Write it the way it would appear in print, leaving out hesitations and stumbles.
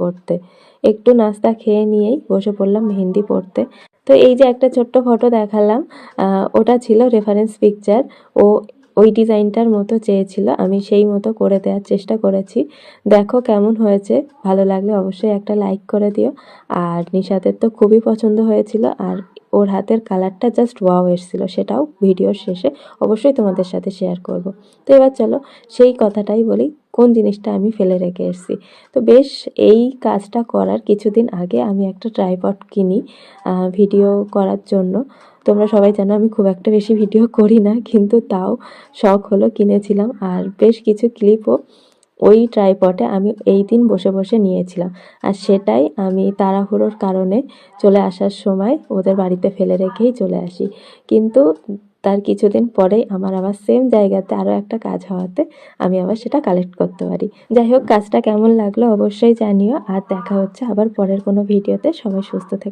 পড়তে। একটু নাস্তা খেয়ে নিয়েই বসে পড়লাম মেহেন্দি পড়তে। তো এই যে একটা ছোট্ট ফটো দেখালাম, ওটা ছিল রেফারেন্স পিকচার। ও ওই ডিজাইনটার মতো চেয়েছিল, আমি সেই মতো করে দেওয়ার চেষ্টা করেছি। দেখো কেমন হয়েছে, ভালো লাগলে অবশ্যই একটা লাইক করে দিও। আর নিশাতের তো খুবই পছন্দ হয়েছিল, আর ওর হাতের কালারটা জাস্ট ওয়াও এসেছিলো, সেটাও ভিডিওর শেষে অবশ্যই তোমাদের সাথে শেয়ার করব। তো এবার চলো সেই কথাটাই বলি, কোন জিনিসটা আমি ফেলে রেখে এসেছি। তো বেশ এই কাজটা করার কিছুদিন আগে আমি একটা ট্রাইপড কিনি ভিডিও করার জন্য। তোমরা সবাই জানো আমি খুব একটা বেশি ভিডিও করি না, কিন্তু তাও শখ হলো কিনেছিলাম। আর বেশ কিছু ক্লিপও ওই ট্রাইপডে আমি এই দিন বসে বসে নিয়েছিলাম। আর সেটাই আমি তাড়াহুড়োর কারণে চলে আসার সময় ওদের বাড়িতে ফেলে রেখেই চলে আসি। কিন্তু তার কিছুদিন পরেই আমার আবার সেম জায়গাতে আরও একটা কাজ হওয়াতে আমি আবার সেটা কালেক্ট করতে পারি। যাই হোক, কাজটা কেমন লাগলো অবশ্যই জানিও। আর দেখা হচ্ছে আবার পরের কোনো ভিডিওতে। সবাই সুস্থ থেকো।